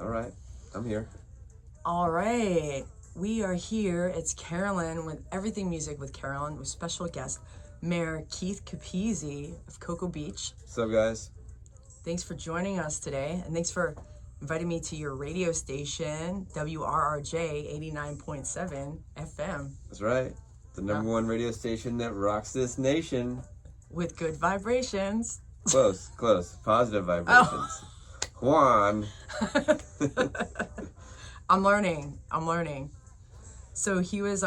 All right, I'm here. All right, we are here. It's Karalyn with Everything Music with Karalyn with special guest Mayor Keith Capizzi of Cocoa Beach. What's up, guys? Thanks for joining us today, and thanks for inviting me to your radio station, WRRJ 89.7 FM. That's right. The number one radio station that rocks this nation. With good vibrations. Close. Positive vibrations. Juan. I'm learning. So he was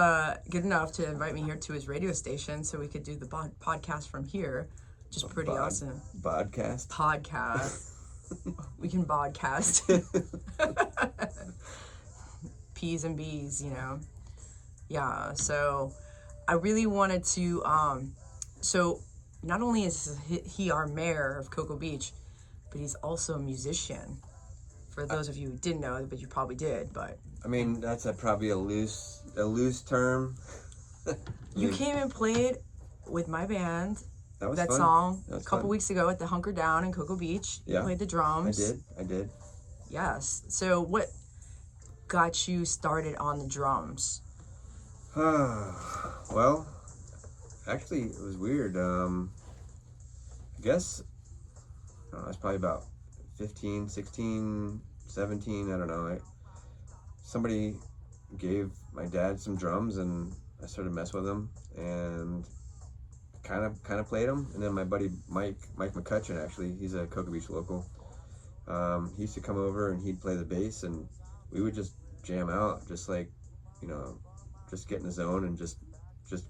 good enough to invite me here to his radio station so we could do the podcast from here, which is pretty awesome. Podcast. We can podcast. P's and B's, Yeah, so I really wanted to, so not only is he our mayor of Cocoa Beach, but he's also a musician. For those of you who didn't know, but you probably did, but... I mean, that's probably a loose term. You came and played with my band, that fun. song, that was a couple fun. weeks ago at the Hunker Down in Cocoa Beach. Yeah. You played the drums. I did. Yes. So what got you started on the drums? Well, actually, it was weird. I guess I was probably about 15, 16, 17, I don't know. Somebody gave my dad some drums and I started messing with them and kind of played them. And then my buddy Mike McCutcheon, actually, he's a Cocoa Beach local. He used to come over and he'd play the bass and we would just jam out, just like, just get in the zone and just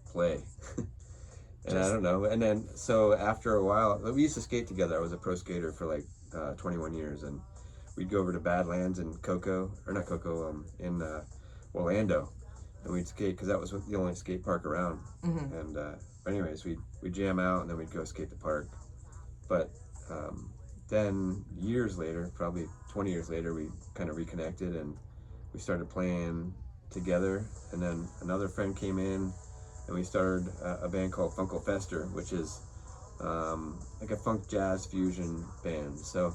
play. And I don't know. And then, so after a while, we used to skate together. I was a pro skater for like 21 years, and we'd go over to Badlands in in Orlando, and we'd skate because that was the only skate park around. Mm-hmm. And anyways, we'd jam out, and then we'd go skate the park. But then years later, probably 20 years later, we kind of reconnected, and we started playing together. And then another friend came in, and we started a band called Funkle Fester, which is like a funk jazz fusion band. So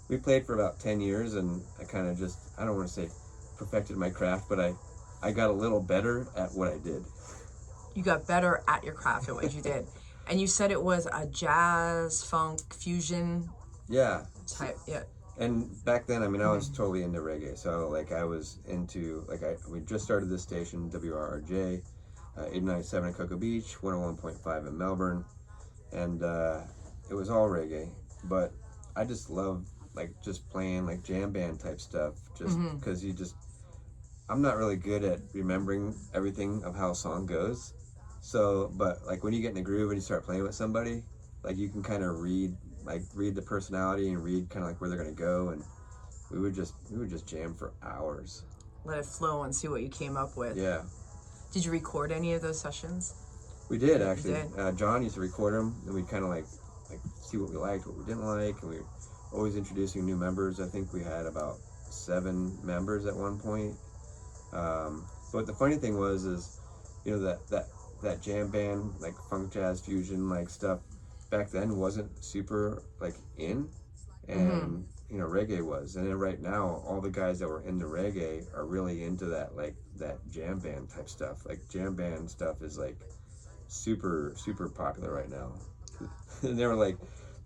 we played for about 10 years, and I kind of just, I don't want to say perfected my craft, but I got a little better at what I did. You got better at your craft at what you did. And you said it was a jazz funk fusion type. Yeah. And back then, I mean, I was totally into reggae. So like I was into, we just started this station, WRRJ, 89.7 in Cocoa Beach, 101.5 in Melbourne. And it was all reggae, but I just love like just playing like jam band type stuff, just because I'm not really good at remembering everything of how a song goes. So, but like when you get in the groove and you start playing with somebody, like you can kind of read the personality and read kind of like where they're gonna go, and we would just jam for hours. Let it flow and see what you came up with. Yeah. Did you record any of those sessions? We did, actually. John used to record them, and we'd kind of like see what we liked, what we didn't like, and we were always introducing new members. I think we had about 7 members at one point. But the funny thing was, that jam band, like funk jazz fusion, like stuff back then wasn't super like in, and reggae was. And then right now, all the guys that were into reggae are really into that, like that jam band type stuff. Like jam band stuff is like super popular right now. And they were like,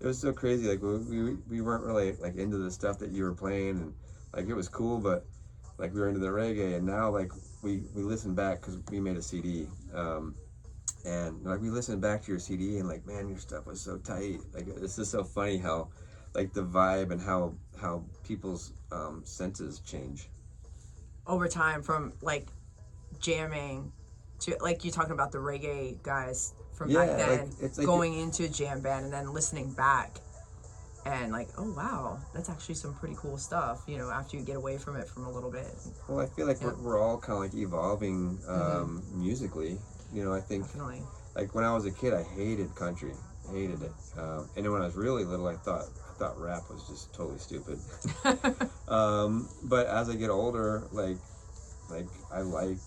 it was so crazy, like we weren't really like into the stuff that you were playing, and like it was cool, but like we were into the reggae. And now like we listen back because we made a CD, and like we listened back to your CD and like, man, your stuff was so tight. Like it's just so funny how like the vibe and how people's senses change over time, from like jamming to like you're talking about the reggae guys from back then, like going into a jam band and then listening back and like, oh wow, that's actually some pretty cool stuff, after you get away from it from a little bit. Well, I feel like we're all kind of like evolving musically. I think definitely. Like when I was a kid, I hated country, hated it, and then when I was really little, I thought rap was just totally stupid. But as I get older, like I like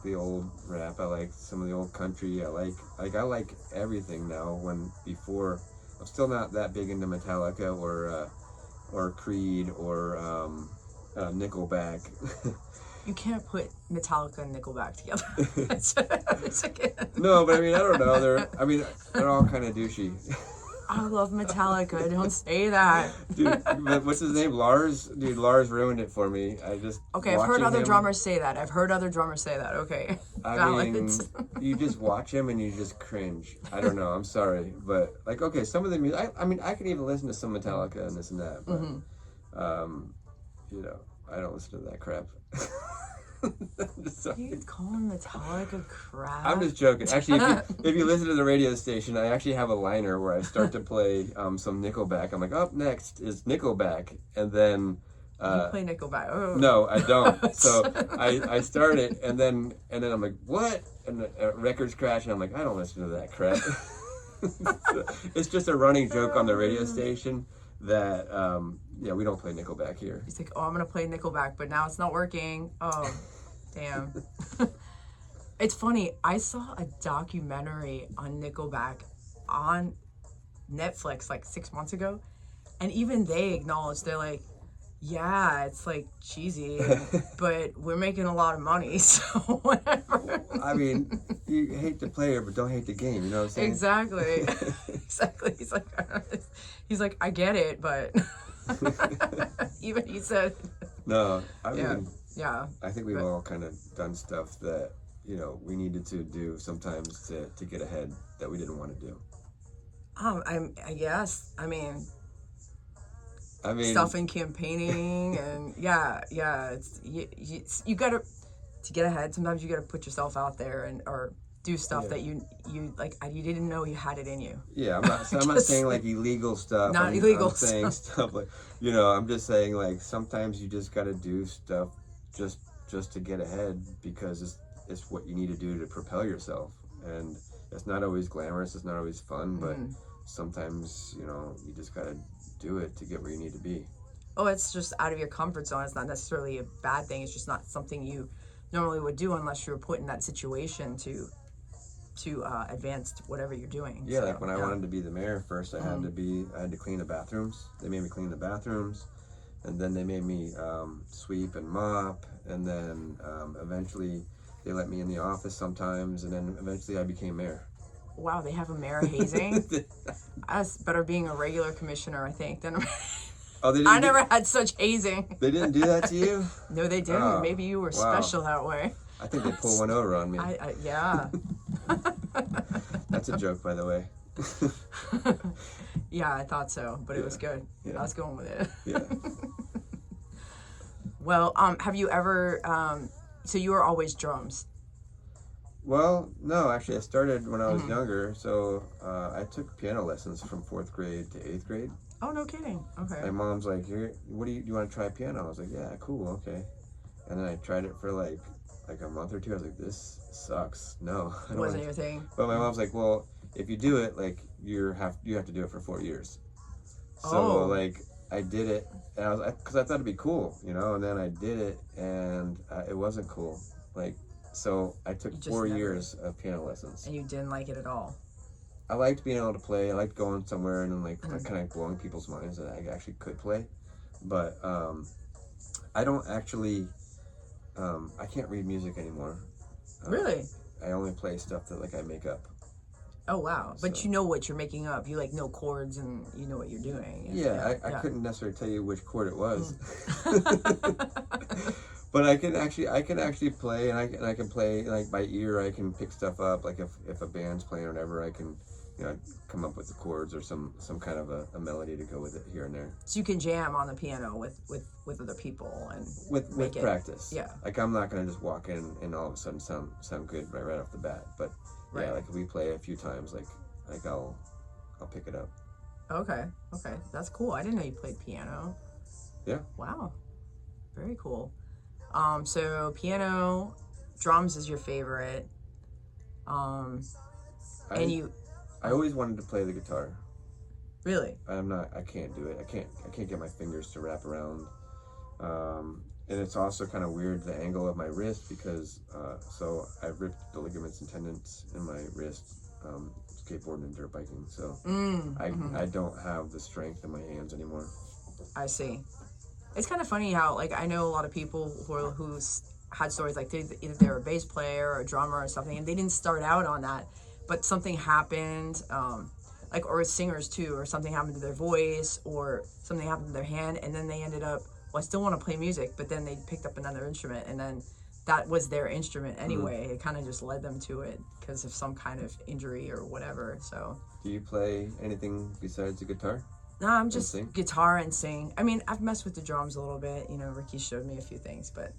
the old rap. I like some of the old country. I like everything now. When before, I'm still not that big into Metallica Creed or Nickelback. You can't put Metallica and Nickelback together. No, but I mean, I don't know. They're all kind of douchey. I love Metallica. Don't say that. Dude, but what's his name? Lars? Dude, Lars ruined it for me. Okay, I've heard other drummers say that. Okay. I mean, you just watch him and you just cringe. I don't know. I'm sorry. But, like, okay, some of the music, I mean, I can even listen to some Metallica and this and that. But, you know, I don't listen to that crap. You calling Metallica crap? I'm just joking. Actually, if you listen to the radio station, I actually have a liner where I start to play some Nickelback. I'm like, up next is Nickelback, and then you play Nickelback. Oh. No, I don't. So I start it, and then I'm like, what? And the records crash, and I'm like, I don't listen to that crap. It's just a running joke on the radio station that we don't play Nickelback here. He's like, oh, I'm gonna play Nickelback, but now it's not working. Oh, damn. It's funny. I saw a documentary on Nickelback on Netflix like 6 months ago, and even they acknowledged, they're like, yeah, it's like cheesy, but we're making a lot of money, so whatever. I mean, you hate the player, but don't hate the game. You know what I'm saying? Exactly. Exactly. He's like, I get it, but even he said. No, I mean, yeah. I think we've all kind of done stuff that, you know, we needed to do sometimes to get ahead that we didn't want to do. I guess. I mean, stuff in campaigning and it's you gotta, to get ahead, sometimes you gotta put yourself out there or do stuff that you like you didn't know you had it in you. Yeah, I'm not saying like illegal stuff. I'm saying stuff like, you know, I'm just saying like sometimes you just gotta do stuff just to get ahead because it's what you need to do to propel yourself, and it's not always glamorous, it's not always fun, but sometimes, you know, you just gotta do it to get where you need to be. Oh, it's just out of your comfort zone. It's not necessarily a bad thing. It's just not something you normally would do unless you were put in that situation to advance whatever you're doing. Yeah, so, like when I wanted to be the mayor first, I had to clean the bathrooms. They made me clean the bathrooms, and then they made me sweep and mop, and then eventually they let me in the office sometimes, and then eventually I became mayor. Wow, they have a mayor hazing? That's better being a regular commissioner, I think, than I never had such hazing. They didn't do that to you? No, they didn't. Oh, maybe you were special that way. I think they pulled one over on me. Yeah. That's a joke, by the way. Yeah, I thought so, but it was good. Yeah. I was going with it. Yeah. Well, have you ever, so you were always drums? Well, no, actually I started when I was younger, so I took piano lessons from 4th grade to 8th grade. Oh, no kidding. Okay. My mom's like, here, do you want to try piano? I was like, yeah, cool, okay. And then I tried it for like a month or two. I was like, this sucks. No, I don't wasn't your thing. But my mom's like, well, if you do it, like you have to do it for 4 years. So like I did it, and because I thought it'd be cool, you know. And then I did it, and it wasn't cool. Like, so I took 4 years of piano lessons. And you didn't like it at all. I liked being able to play. I liked going somewhere and then like kind of blowing people's minds that I actually could play. But I don't actually. I can't read music anymore. Really? I only play stuff that like I make up. Oh wow! But so, you know what you're making up. You like know chords and you know what you're doing. Yeah, I couldn't necessarily tell you which chord it was. But I can actually play, and I can play like by ear. I can pick stuff up. Like if a band's playing or whatever, I can, you know, come up with the chords or some kind of a melody to go with it here and there. So you can jam on the piano with other people and with practice. Yeah. Like I'm not gonna just walk in and all of a sudden sound good right off the bat. But yeah, like if we play a few times, like I'll pick it up. Okay. That's cool. I didn't know you played piano. Yeah. Wow. Very cool. So piano, drums is your favorite. I always wanted to play the guitar. Really? I can't do it. I can't get my fingers to wrap around. And it's also kind of weird, the angle of my wrist, because so I ripped the ligaments and tendons in my wrist skateboarding and dirt biking. So I don't have the strength in my hands anymore. I see. It's kind of funny how, like, I know a lot of people who's had stories like either they were a bass player or a drummer or something, and they didn't start out on that, but something happened, like, or singers too, or something happened to their voice, or something happened to their hand, and then they ended up, well, I still want to play music, but then they picked up another instrument, and then that was their instrument anyway. It kind of just led them to it because of some kind of injury or whatever. So. Do you play anything besides the guitar? No, I'm just guitar and sing. I mean, I've messed with the drums a little bit. You know, Ricky showed me a few things, but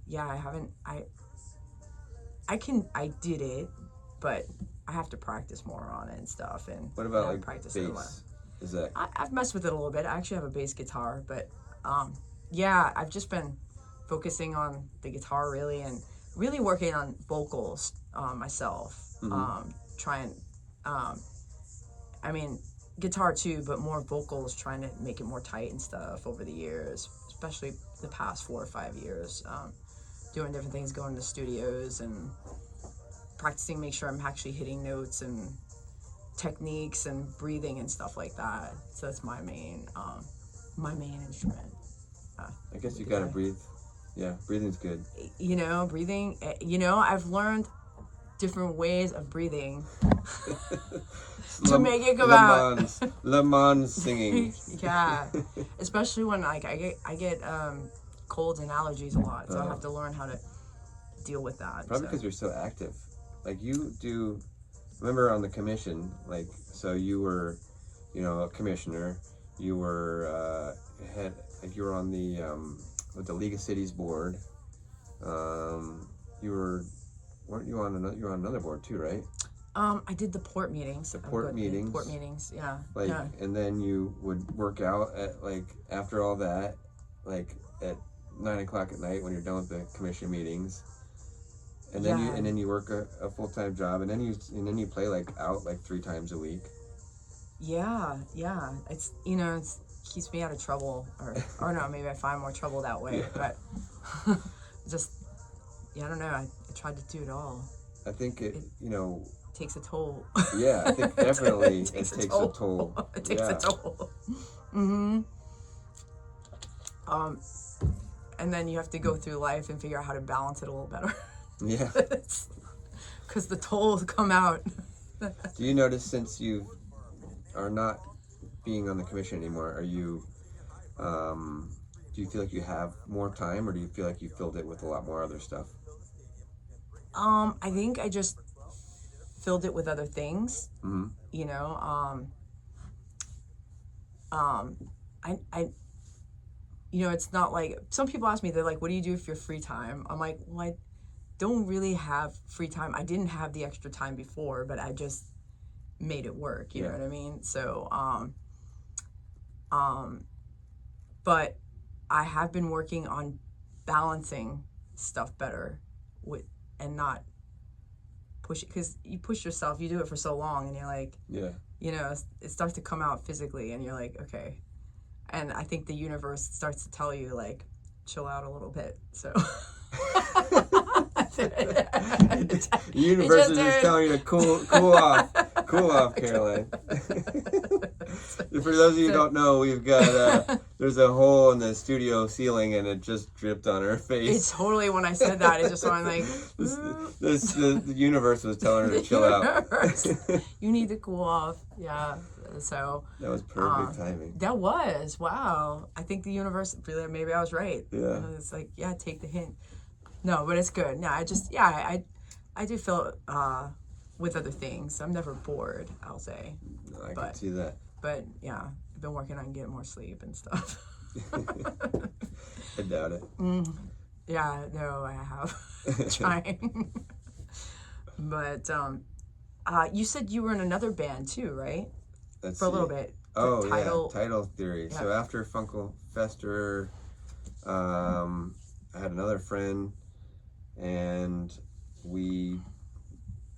yeah, I haven't. I did it, but I have to practice more on it and stuff. And what about like practice bass? Is that? I've messed with it a little bit. I actually have a bass guitar, but yeah, I've just been focusing on the guitar really, and really working on vocals myself. Trying. I mean, guitar too, but more vocals, trying to make it more tight and stuff over the years, especially the past 4 or 5 years, doing different things, going to studios and practicing, make sure I'm actually hitting notes and techniques and breathing and stuff like that. So that's my main instrument. I guess you gotta breathe. Yeah, breathing's good. You know, breathing, I've learned different ways of breathing to make it come out. Le Mans singing. Yeah, especially when like I get colds and allergies a lot, so I have to learn how to deal with that. Probably because you're so active. Like you do. Remember on the commission, like so you were, a commissioner. You were you were on the with the League of Cities board. Weren't you on another? You were on another board too, right? I did the port meetings. The port meetings, yeah. Like, yeah. And then you would work out at like after all that, like at 9 o'clock at night when you're done with the commission meetings, and then you work a full-time job, and then you play like out like 3 times a week. Yeah. It's it keeps me out of trouble, or no, maybe I find more trouble that way. Yeah. But just I don't know. I tried to do it all. I think it takes a toll. Yeah, I think definitely it takes a toll. It takes a toll. And then you have to go through life and figure out how to balance it a little better. Yeah. Because the tolls come out. Do you notice since you are not being on the commission anymore, are you, do you feel like you have more time, or do you feel like you filled it with a lot more other stuff? I think I just filled it with other things. It's not like, some people ask me, they're like, what do you do if you're free time? I'm like, well, I don't really have free time. I didn't have the extra time before, but I just made it work. You know what I mean? So, but I have been working on balancing stuff better and not push it, because you push yourself, you do it for so long, and you're like, it starts to come out physically, and you're like, okay. And I think the universe starts to tell you, like, chill out a little bit. So the universe is just telling you to cool off, Karalyn. For those of you who don't know, we've got there's a hole in the studio ceiling, and it just dripped on her face. It's totally, when I said that, it just went like. The universe was telling her to chill out. You need to cool off. Yeah. So that was perfect timing. That was, wow. I think the universe, really, maybe I was right. Yeah. It's like, take the hint. No, but it's good. No, I just, I do fill it with other things. I'm never bored, I'll say. No, I can see that. But yeah, I've been working on getting more sleep and stuff. I doubt it. Yeah, no, I have. Trying. But you said you were in another band too, right? For a little bit. Oh, Title Theory. Yeah. So after Funkle Fester, I had another friend, and we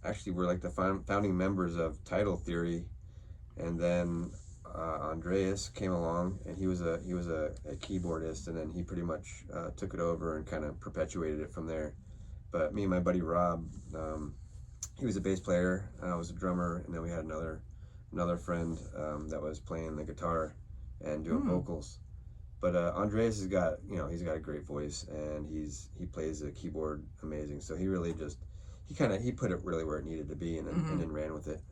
actually were like the founding members of Title Theory, and then Andreas came along, and he was a keyboardist, and then he pretty much took it over and kind of perpetuated it from there. But me and my buddy Rob, he was a bass player, I was a drummer, and then we had another friend that was playing the guitar and doing vocals. But Andreas has got, he's got a great voice, and he plays the keyboard amazing. So he really just he put it really where it needed to be, and then ran with it.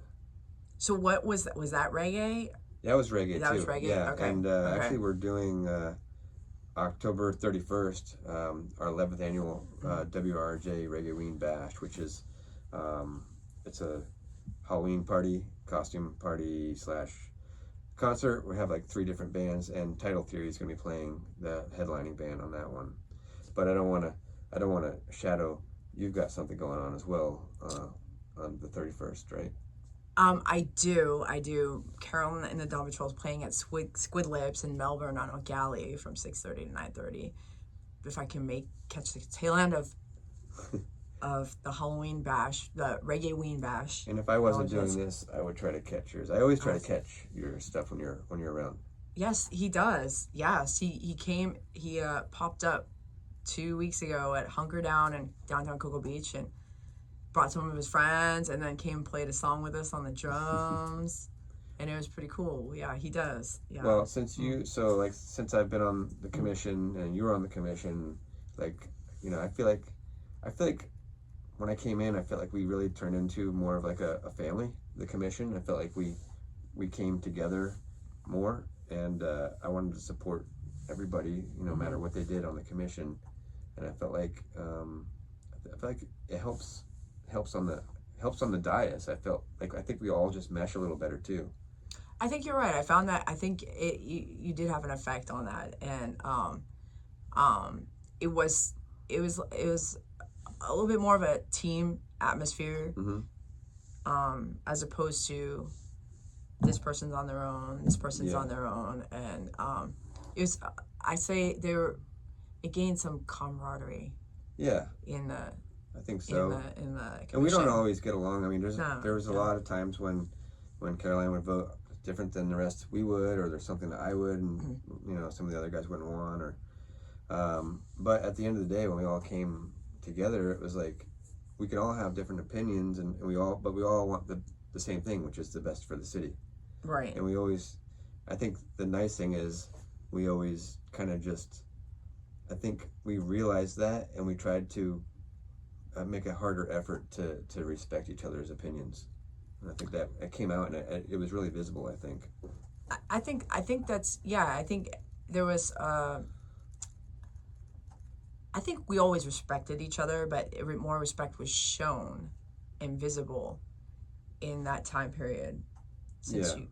So what was that? Was that reggae? That was reggae too. That was reggae. Yeah, okay. And okay. actually we're doing October 31st, our 11th annual WRRJ Reggae Bash, which is it's a Halloween party, costume party / concert. We have like 3 different bands, and Title Theory is going to be playing the headlining band on that one. But I don't want to shadow. You've got something going on as well on the 31st, right? I do. Karalyn and the Double Trolls playing at Squid Lips in Melbourne on O'Galley from 6:30 to 9:30. If I can catch the tail end of the Halloween bash, the Reggae Ween Bash. And if I wasn't doing this, I would try to catch yours. I always try to catch your stuff when you're around. Yes, he does. Yes, he came. He popped up 2 weeks ago at Hunker Down in downtown Cocoa Beach and brought some of his friends, and then came and played a song with us on the drums, and it was pretty cool. Yeah, he does. Yeah. Well, since I've been on the commission and you were on the commission, I feel like when I came in, I felt like we really turned into more of like a family. The commission, I felt like we came together more, and I wanted to support everybody, no matter what they did on the commission, and I felt like it helps on the dais. I think we all just mesh a little better too. I think you're right. I found that. I think you did have an effect on that, and it was a little bit more of a team atmosphere, as opposed to this person's on their own, this person's on their own, and it was. I say it gained some camaraderie. Yeah. I think so. In the and we don't always get along. I mean, there was a lot of times when Karalyn would vote different than the rest we would, or there's something that I would, and some of the other guys wouldn't want, or but at the end of the day, when we all came together, it was like we could all have different opinions, and we all want the same thing, which is the best for the city. Right. And I think the nice thing is we always kind of I think we realized that, and we tried to make a harder effort to respect each other's opinions. And I think that it came out, and it was really visible, I think. I think that's, I think there was, I think we always respected each other, but more respect was shown and visible in that time period.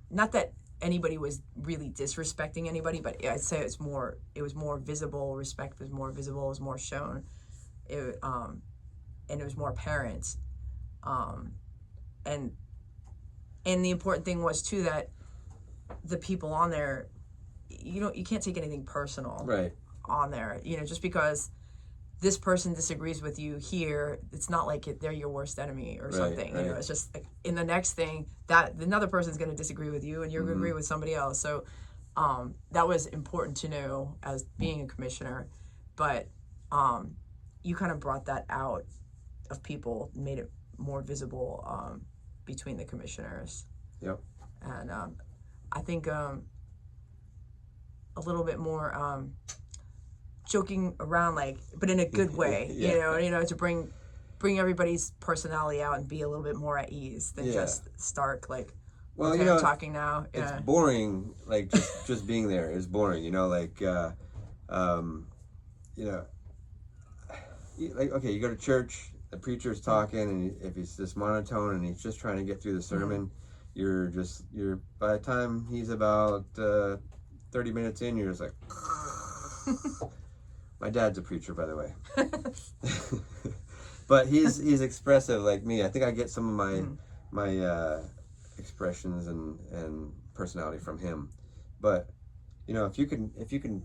Not that anybody was really disrespecting anybody, but I'd say it was more visible. Respect was more visible, it was more shown. And it was more apparent. And the important thing was too that the people on there, you can't take anything personal on there. Just because this person disagrees with you here, it's not like they're your worst enemy or something. Right. It's just like in the next thing that another person's going to disagree with you, and you're going to agree with somebody else. So that was important to know as being a commissioner, but you kind of brought that out of people, made it more visible between the commissioners. Yep. And I think a little bit more joking around, but in a good way, to bring everybody's personality out and be a little bit more at ease than just stark, I'm talking now. It's boring, just being there is boring, okay, you go to church, the preacher's talking, and if he's just monotone and he's just trying to get through the sermon, you're by the time he's about 30 minutes in, you're just like, my dad's a preacher, by the way. But he's expressive like me. I think I get some of my expressions and personality from him. But if you can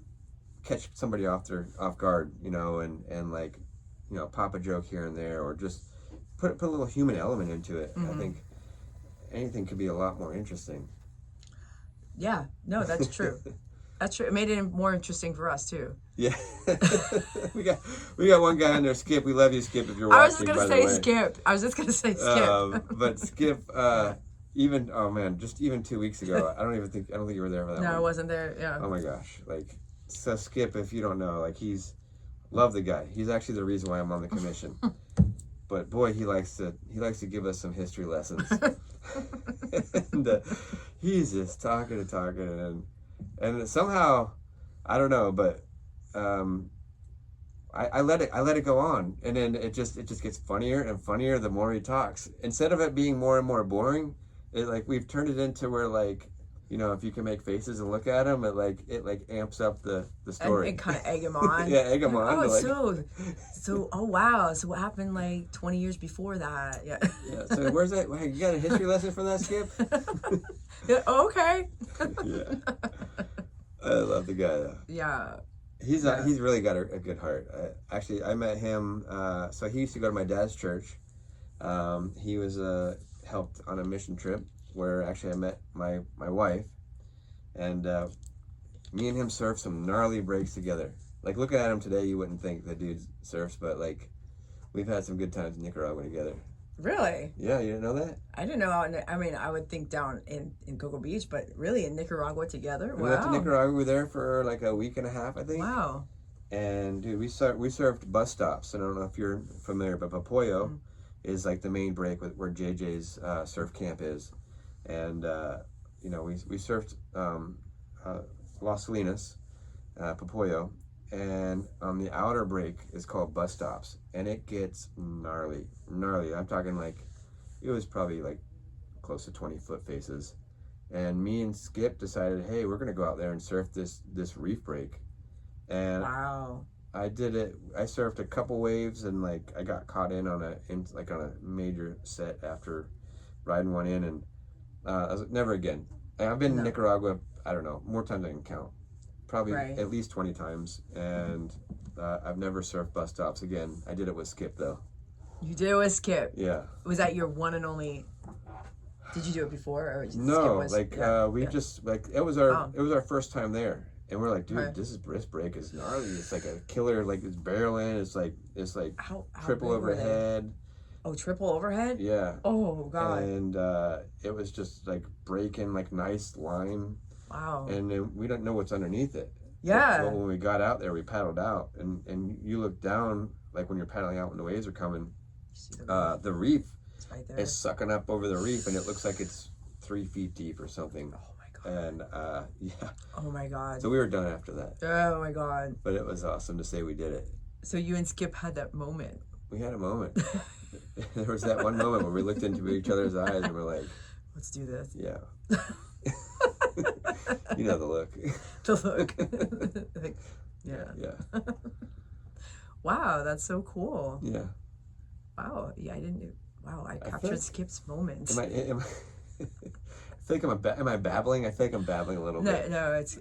catch somebody off guard, and pop a joke here and there, or just put a little human element into it, I think anything could be a lot more interesting. Yeah, no, that's true. That's true. It made it more interesting for us too. Yeah. we got one guy on there, Skip. We love you, Skip, if you're watching. I was just gonna say Skip. But Skip, even 2 weeks ago, I don't think you were there for that one. No, I wasn't there. Yeah. Oh my gosh, So Skip, if you don't know, like love the guy. He's actually the reason why I'm on the commission. But boy, he likes to give us some history lessons. And he's just talking and somehow, I don't know, but I let it go on, and then it just gets funnier and funnier the more he talks. Instead of it being more and more boring, we've turned it into where if you can make faces and look at him, it amps up the story. And kind of egg him on. Yeah, egg him on. Oh wow. So what happened 20 years before that? Yeah. Yeah. So where's that? You got a history lesson from that, Skip? Yeah, okay. Yeah. I love the guy though. Yeah. He's really got a good heart. Actually, I met him. So he used to go to my dad's church. He was helped on a mission trip where actually I met my wife, and me and him surfed some gnarly breaks together. Like looking at him today, you wouldn't think the dude surfs, but we've had some good times in Nicaragua together. Really? Yeah, you didn't know that? I didn't know. I mean, I would think down in Cocoa Beach, but really in Nicaragua together? We went to Nicaragua. We were there for a week and a half, I think. Wow. And dude, we surfed bus stops. And I don't know if you're familiar, but Popoyo is the main break where JJ's surf camp is. And we surfed Las Salinas, Popoyo, and on the outer break is called bus stops, and it gets gnarly. I'm talking it was probably close to 20-foot faces, and me and Skip decided, hey, we're gonna go out there and surf this reef break, and wow. I did it. I surfed a couple waves, and I got caught on a major set after riding one in, and I was never again. I've been in Nicaragua, I don't know, more times than I can count. Probably at least 20 times, and I've never surfed bus stops again. I did it with Skip, though. You did it with Skip? Yeah. Was that your one and only... Did you do it before? Or no, it was our first time there. And we're like, dude, this break is gnarly. It's like a killer, it's barreling, it's how triple overhead. Oh, triple overhead? Yeah. Oh, God. And it was just breaking nice line. Wow. And then we don't know what's underneath it. Yeah. So when we got out there, we paddled out, and you look down, when you're paddling out when the waves are coming, the reef right there. is sucking up over the reef, and it looks like it's 3 feet deep or something. Oh my God. And yeah. Oh my God. So we were done after that. Oh my God. But it was awesome to say we did it. So you and Skip had that moment. We had a moment. There was that one moment where we looked into each other's eyes and we're like, let's do this. Yeah. You know the look. The look. Yeah. Wow, that's so cool. Yeah. Wow. Yeah, I captured Skip's moment. Am I I feel am I babbling? I feel like I'm babbling a little bit. No, it's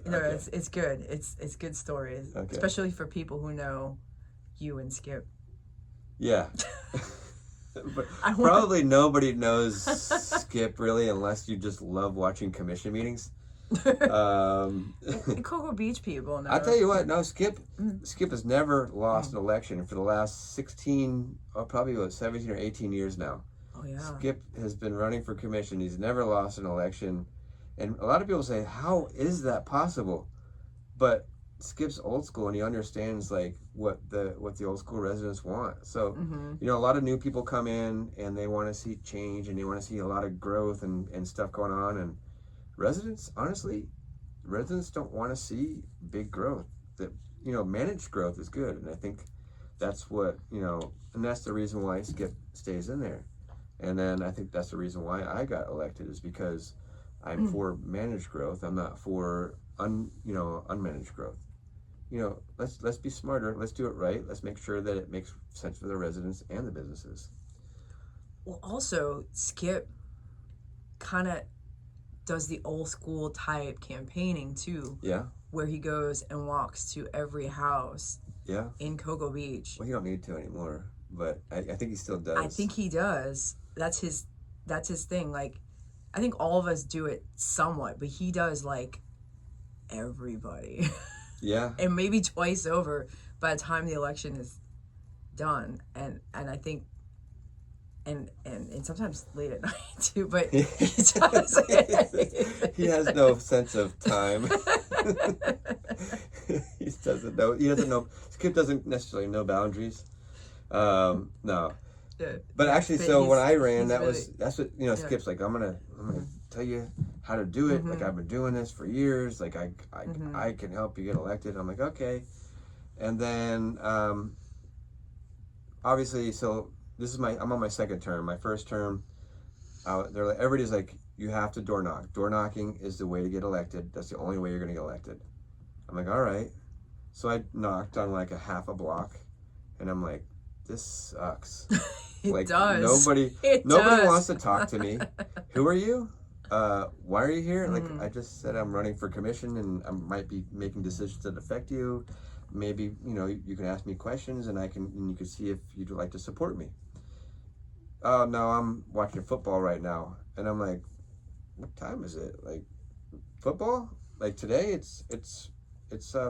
good. It's good stories, especially for people who know you and Skip. Yeah. But probably nobody knows Skip really unless you just love watching commission meetings. Cocoa Beach people know. I'll tell you what, no, Skip has never lost an election for the last 17 or 18 years now. Oh yeah. Skip has been running for commission. He's never lost an election. And a lot of people say, how is that possible? But Skip's old school, and he understands what the old school residents want. So a lot of new people come in and they want to see change, and they want to see a lot of growth and stuff going on. And residents don't want to see big growth. That managed growth is good, and I think that's what and that's the reason why Skip stays in there. And then I think that's the reason why I got elected, is because I'm for managed growth. I'm not for unmanaged growth. Let's be smarter. Let's do it right. Let's make sure that it makes sense for the residents and the businesses. Well, also, Skip kind of does the old school type campaigning too. Yeah. Where he goes and walks to every house. Yeah. In Cocoa Beach. Well, he don't need to anymore, but I think he still does. I think he does. That's his thing. I think all of us do it somewhat, but he does everybody. Yeah. And maybe twice over by the time the election is done. And I think and sometimes late at night too, but he does. He has no sense of time. He doesn't know. Skip doesn't necessarily know boundaries. No. Yeah. But actually, so when I ran, that's what Skip's like. I'm gonna tell you how to do it. Like I've been doing this for years. Like I can help you get elected. I'm like, okay. And then obviously, so I'm on my second term. My first term, they're like, everybody's like, you have to door knock. Door knocking is the way to get elected. That's the only way you're gonna get elected. I'm like, all right. So I knocked on like a half a block, and I'm like, this sucks. It does. Nobody wants to talk to me. Who are you? Why are you here? Like I just said, I'm running for commission, and I might be making decisions that affect you. Maybe you can ask me questions, and you can see if you'd like to support me. Oh no, I'm watching football right now, and I'm like, what time is it? Like football? Like today? It's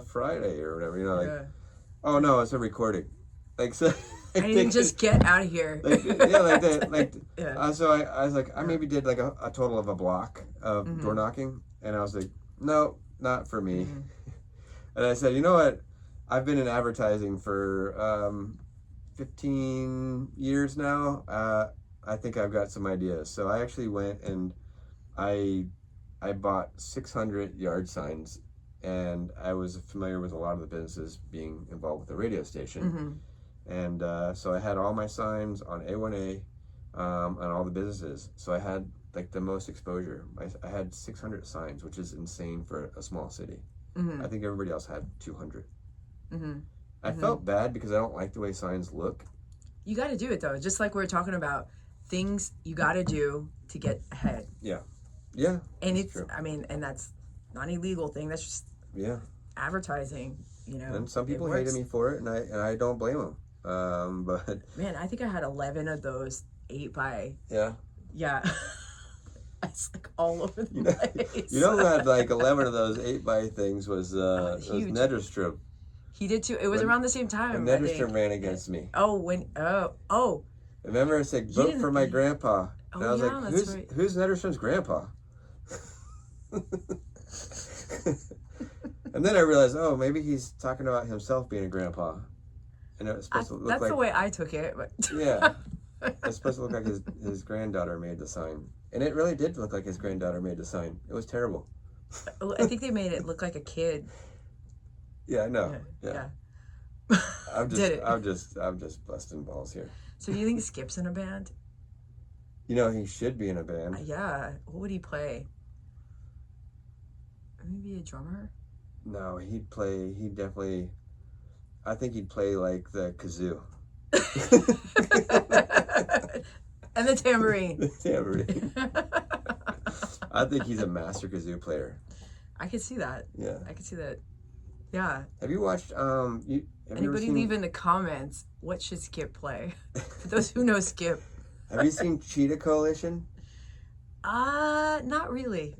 Friday or whatever. Like oh no, it's a recording. Like so. I didn't just get out of here. Like that. Like so I was like, I maybe did like a total of a block of door knocking, and I was like, no, not for me. And I said, you know what? I've been in advertising for 15 years now. I think I've got some ideas. So I actually went and I bought 600 yard signs, and I was familiar with a lot of the businesses being involved with the radio station. And so I had all my signs on A1A on all the businesses. So I had like the most exposure. I had 600 signs, which is insane for a small city. I think everybody else had 200. I felt bad because I don't like the way signs look. You got to do it though. Just like we were talking about things you got to do to get ahead. Yeah. And it's true. I mean, and that's not an illegal thing. That's just advertising. And some people hated me for it, and I don't blame them. But man, I think I had 11 of those 8 by. Yeah. It's like all over the place. Who had like 11 of those 8 by things was Nederstrom. He did too. It was around the same time. And Nederstrom ran against me. Oh. Remember, I said, vote for my grandpa. And I was like, who's Nederstrom's grandpa? And then I realized, maybe he's talking about himself being a grandpa. And it was supposed to look that's the way I took it. But yeah. It's supposed to look like his granddaughter made the sign. And it really did look like his granddaughter made the sign. It was terrible. I think they made it look like a kid. Yeah, I know. Yeah. I'm just busting balls here. So do you think Skip's in a band? He should be in a band. Yeah. What would he play? Maybe a drummer? No, I think he'd play like the kazoo. And the tambourine. The tambourine. I think he's a master kazoo player. I could see that. Yeah. I could see that. Yeah. Have you watched Anybody leave in the comments what should Skip play? For those who know Skip. Have you seen Cheetah Coalition? Not really.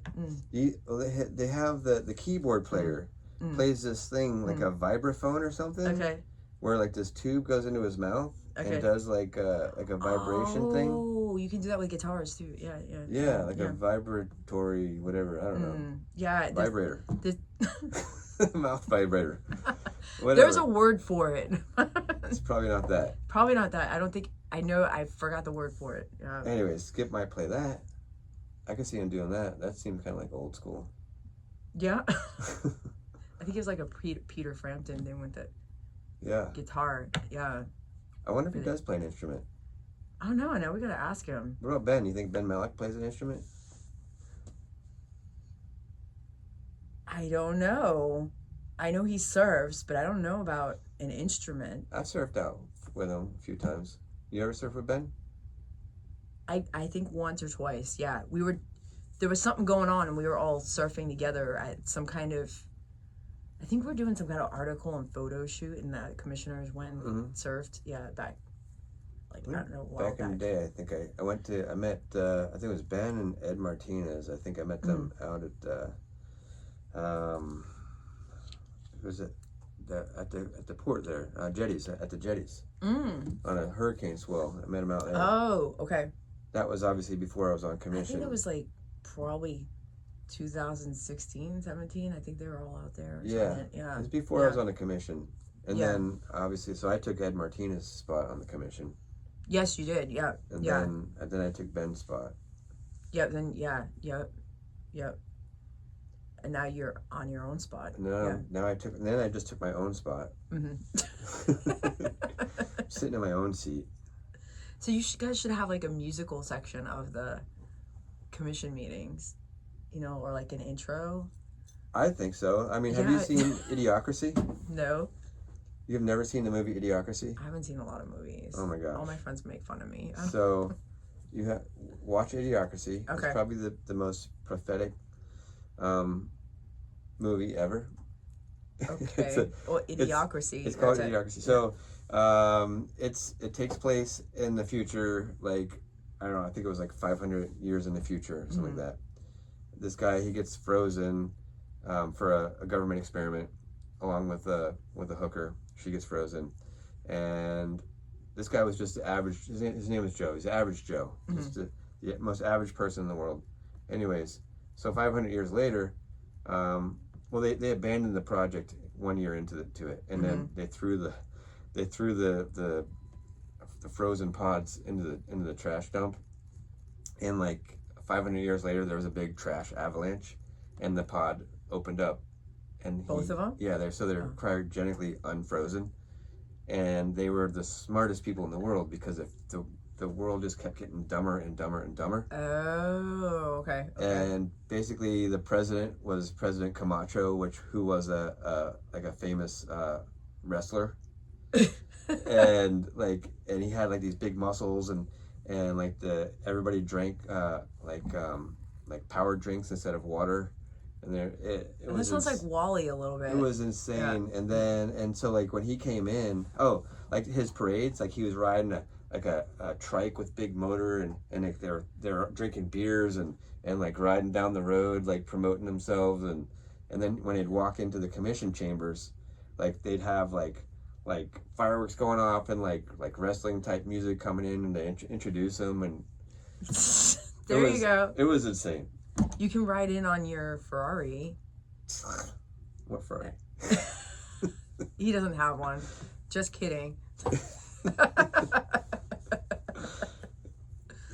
They have the keyboard player plays this thing like a vibraphone or something. Okay. Where like this tube goes into his mouth and does like a vibration thing. Oh, you can do that with guitars too. Yeah. Yeah, like a vibratory whatever. I don't know. Yeah. Vibrator. Mouth vibrator. There's a word for it. It's probably not that. Probably not that. I don't think. I know. I forgot the word for it. Yeah. Anyways, Skip might play that. I could see him doing that. That seems kind of like old school. Yeah. I think it was like a Peter Frampton thing with the guitar. Yeah. I wonder if he does play an instrument. I don't know. Now we gotta ask him. What about Ben? You think Ben Malik plays an instrument? I don't know. I know he serves, but I don't know about an instrument. I've surfed out with him a few times. You ever surf with Ben? I think once or twice. Yeah, there was something going on, and we were all surfing together at some kind of. I think we're doing some kind of article and photo shoot, and the commissioners went and surfed. Yeah, back. Like I don't know. Back in the day, I think I met. I think it was Ben and Ed Martinez. I think I met them out at. Who was it? at the port there, jetties, at the jetties. On a hurricane swell. I met him out there. Oh, okay. That was obviously before I was on commission. I think it was like probably 2016, 17. I think they were all out there. Yeah. Yeah. It was before I was on a commission. And then, obviously, so I took Ed Martinez's spot on the commission. Yes, you did. Yeah. And then I took Ben's spot. Yep. Then, Yep. And now you're on your own spot. Now I just took my own spot. Sitting in my own seat. So you guys should have like a musical section of the commission meetings, or like an intro. I think so. I mean, have you seen Idiocracy? No. You've never seen the movie Idiocracy? I haven't seen a lot of movies. Oh my gosh. All my friends make fun of me. So, watch Idiocracy. Okay. It's probably the most prophetic movie ever. Okay. Idiocracy. It's called Idiocracy. So, it takes place in the future, like, I don't know, I think it was like 500 years in the future, or something like that. This guy, he gets frozen for a government experiment, along with a hooker. She gets frozen, and this guy was just the average. His name is Joe. He's average Joe, just the most average person in the world. Anyways, so 500 years later, they abandoned the project 1 year into it, and then they threw the frozen pods into the trash dump, and like 500 years later, there was a big trash avalanche, and the pod opened up. And both of them? Yeah, they're cryogenically unfrozen, and they were the smartest people in the world because if the world just kept getting dumber and dumber and dumber. Oh, okay. And basically, the president was President Camacho, who was a famous wrestler, and he had like these big muscles, and like everybody drank like power drinks instead of water. And that sounds like Wall-E a little bit. It was insane. Yeah. And so like when he came in, like his parades, like he was riding a trike with big motor, and like they're drinking beers and like riding down the road, like promoting themselves, and then when he'd walk into the commission chambers, like they'd have like fireworks going off and like wrestling type music coming in, and they introduce them, and you go. It was insane. You can ride in on your Ferrari. What Ferrari? He doesn't have one. Just kidding.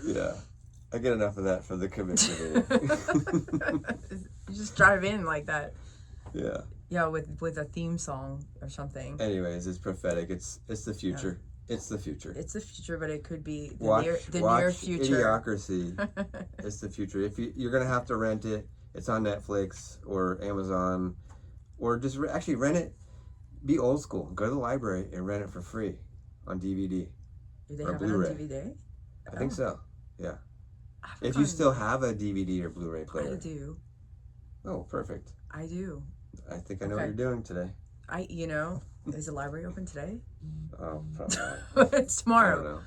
Yeah. I get enough of that for the commission meeting. You just drive in like that. Yeah. Yeah, with a theme song or something. Anyways, it's prophetic. It's the future. Yeah. It's the future. It's the future, but it could be the near future. Idiocracy. It's the future. If you're gonna have to rent it, it's on Netflix or Amazon, or just actually rent it. Be old school. Go to the library and rent it for free on DVD. Do they or have Blu-ray. it on DVD? I think so. Yeah. If you still have a DVD or Blu-ray player. I do. Oh, perfect. I do. I think I know what you're doing today. Is the library open today? Oh, probably not. It's tomorrow. I don't know.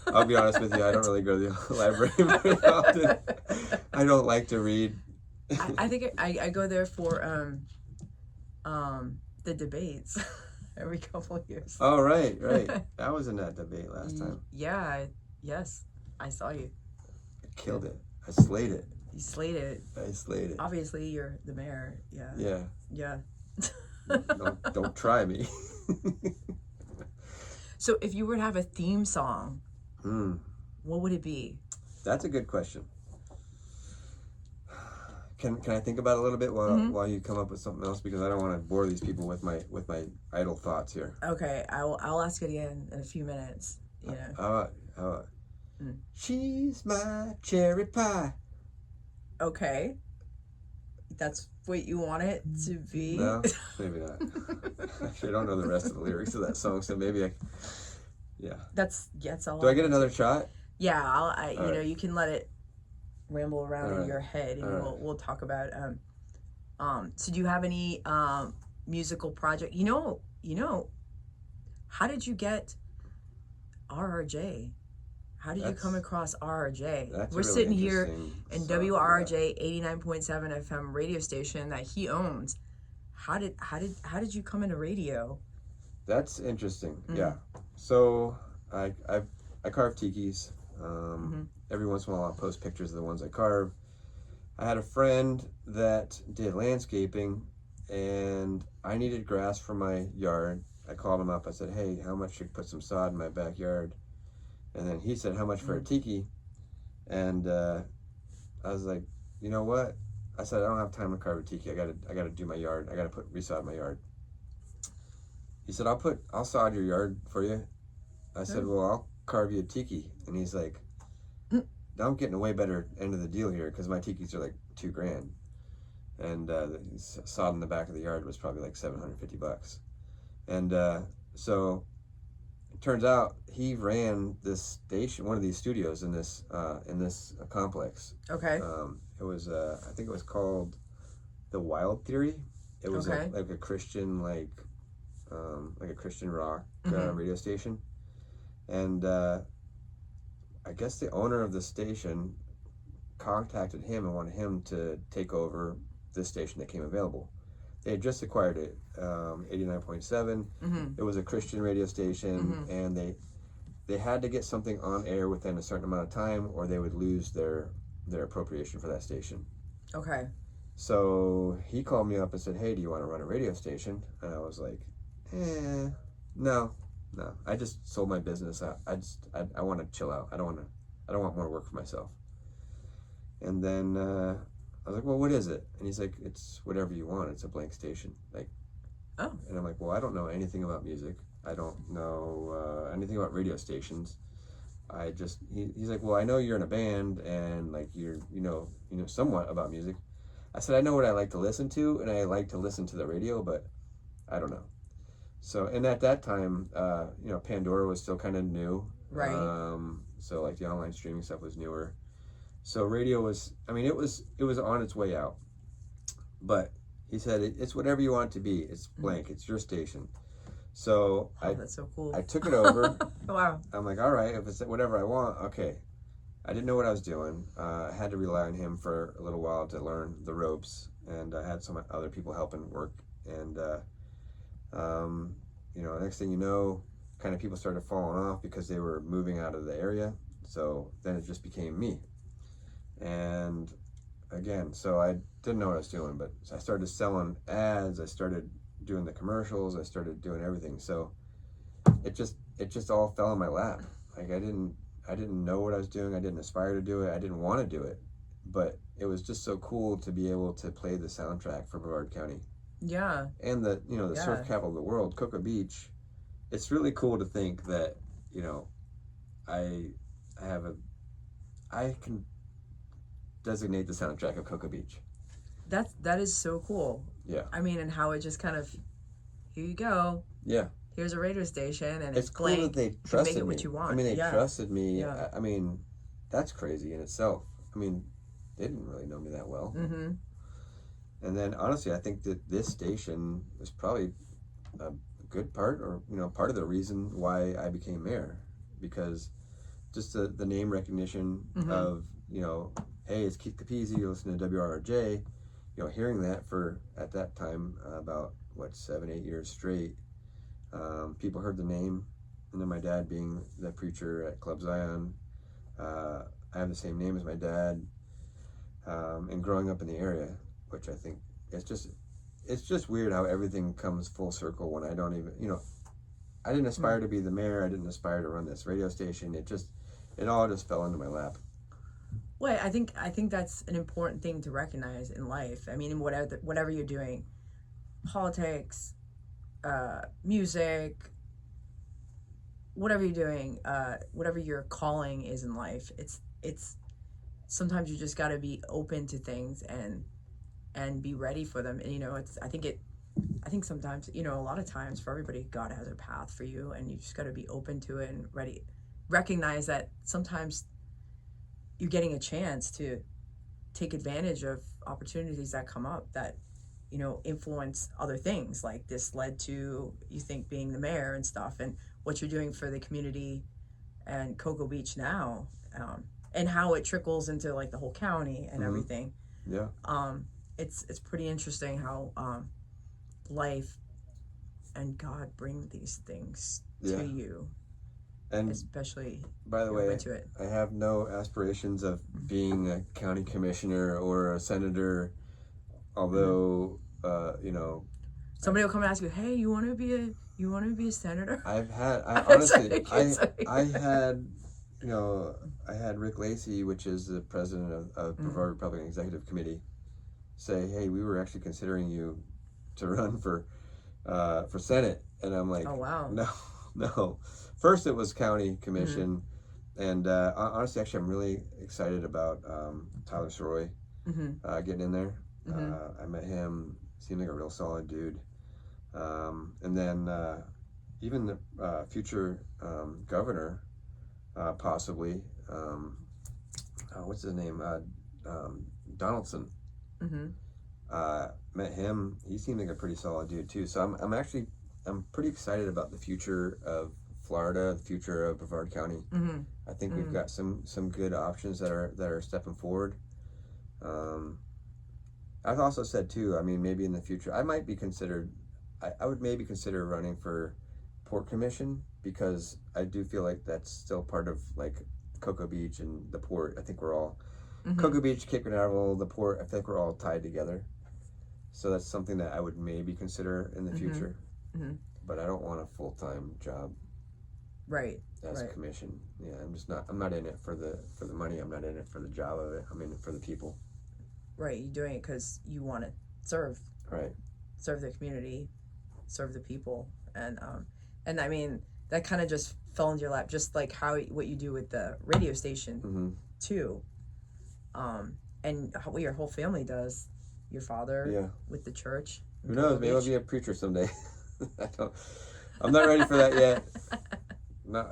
I'll be honest with you, I don't really go to the library very often. I don't like to read. I think I go there for the debates every couple of years. Oh, right. I was in that debate last time. Yeah, yes. I saw you. I killed it. I slayed it. You slayed it. I slayed it. Obviously, you're the mayor. Yeah. Yeah. Don't try me. So if you were to have a theme song, what would it be? That's a good question. Can I think about it a little bit while you come up with something else, because I don't want to bore these people with my idle thoughts here. Okay, I'll ask it again in a few minutes. Yeah. She's my cherry pie. Okay. That's what you want it to be? No, maybe not. Actually, I don't know the rest of the lyrics of that song, so maybe That's all. Do I get another shot? Yeah, right. You can let it ramble around in your head, and we'll talk about so do you have any musical project? How did you get RRJ? How did you come across RRJ? We're sitting here in WRRJ 89.7 FM radio station that he owns. how did you come into radio? That's interesting. Yeah. So I carve tikis. Every once in a while I'll post pictures of the ones I carve. I had a friend that did landscaping, and I needed grass for my yard. I called him up. I said, hey, how much should I put some sod in my backyard? And then he said, how much for a tiki? And I was like, you know what? I said, I don't have time to carve a tiki. I gotta do my yard. I gotta resod my yard. He said, I'll sod your yard for you. I said, well, I'll carve you a tiki. And he's like, now I'm getting a way better end of the deal here, because my tikis are like $2,000. And the sod in the back of the yard was probably like $750. And so it turns out he ran this station, one of these studios in this complex. Okay. It was I think it was called The Wild Theory. It was like a Christian like a Christian rock radio station, and I guess the owner of the station contacted him and wanted him to take over this station that came available. They had just acquired it, 89.7. It was a Christian radio station, and they had to get something on air within a certain amount of time, or they would lose their appropriation for that station. Okay. So he called me up and said, hey, do you want to run a radio station? And I was like, no. I just sold my business. I want to chill out. I don't want more work for myself. And then I was like, well, what is it? And he's like, it's whatever you want. It's a blank station. Like, oh. And I'm like, well, I don't know anything about music. I don't know anything about radio stations. He's like, well, I know you're in a band, and like you know somewhat about music. I said, I know what I like to listen to, and I like to listen to the radio, but I don't know. So, and at that time, Pandora was still kind of new. Right. So like the online streaming stuff was newer. So radio was, it was on its way out. But he said, it's whatever you want it to be. It's blank. It's your station. So that's so cool. I took it over. Wow. I'm like, all right, if it's whatever I want, okay. I didn't know what I was doing. I had to rely on him for a little while to learn the ropes, and I had some other people helping work. And next thing you know, kind of people started falling off because they were moving out of the area. So then it just became me. And again, so I didn't know what I was doing, but I started selling ads. I started doing the commercials. I started doing everything. So it just all fell in my lap. Like I didn't know what I was doing. I didn't aspire to do it. I didn't want to do it, but it was just so cool to be able to play the soundtrack for Brevard County. Yeah. And the surf capital of the world, Cocoa Beach. It's really cool to think that, I can designate the soundtrack of Cocoa Beach. That is so cool. Yeah. And how it just kind of, here you go. Yeah. Here's a radio station, and it's cool that they trusted me. Make it what you want. They trusted me. Yeah. That's crazy in itself. They didn't really know me that well. Mm-hmm. And then honestly, I think that this station was probably a good part, or part of the reason why I became mayor, because just the name recognition of hey, it's Keith Capizzi, you listen to WRRJ, hearing that for at that time about 7-8 years straight. People heard the name, and then my dad being the preacher at Club Zion, I have the same name as my dad, and growing up in the area, which I think it's just weird how everything comes full circle when I don't even, I didn't aspire to be the mayor. I didn't aspire to run this radio station. It all just fell into my lap. Well, I think that's an important thing to recognize in life. Whatever you're doing, politics, music, whatever you're doing, whatever your calling is in life, it's sometimes you just got to be open to things and be ready for them. And I think sometimes, a lot of times for everybody, God has a path for you, and you just got to be open to it and ready. Recognize that sometimes you're getting a chance to take advantage of opportunities that come up that, influence other things. Like this led to, you think, being the mayor and stuff, and what you're doing for the community and Cocoa Beach now, and how it trickles into like the whole county and everything. Yeah. It's pretty interesting how life and God bring these things Yeah. to you. And especially, by the way, into it. I have no aspirations of being a county commissioner or a senator, although, you know, somebody will come and ask you, hey, you want to be a senator? I had, you know, I had Rick Lacey, which is the president of Brevard Republican Executive Committee, say, hey, we were actually considering you to run for Senate. And I'm like, oh, wow. No. First it was county commission. And honestly, actually, I'm really excited about Tyler Soroy getting in there. I met him, seemed like a real solid dude. And then even the future governor, possibly, what's his name? Donaldson. Met him. He seemed like a pretty solid dude too. So I'm pretty excited about the future of Florida, the future of Brevard County. I think we've got some good options that are stepping forward. I've also said too, I mean, maybe in the future I might be considered. I would maybe consider running for Port Commission, because I do feel like that's still part of like Cocoa Beach and the port. I think we're all Cocoa Beach, Cape Canaveral, the port. I think we're all tied together. So that's something that I would maybe consider in the future. But I don't want a full-time job. Right. As a commission. Yeah, I'm not in it for the money. I'm not in it for the job of it. I'm in it for the people. Right. You're doing it because you want to serve. Right. Serve the community, serve the people, and I mean that kind of just fell into your lap, just like what you do with the radio station too, and what your whole family does. Your father with the church. Who knows? Maybe I'll be a preacher someday. I'm not ready for that yet. No,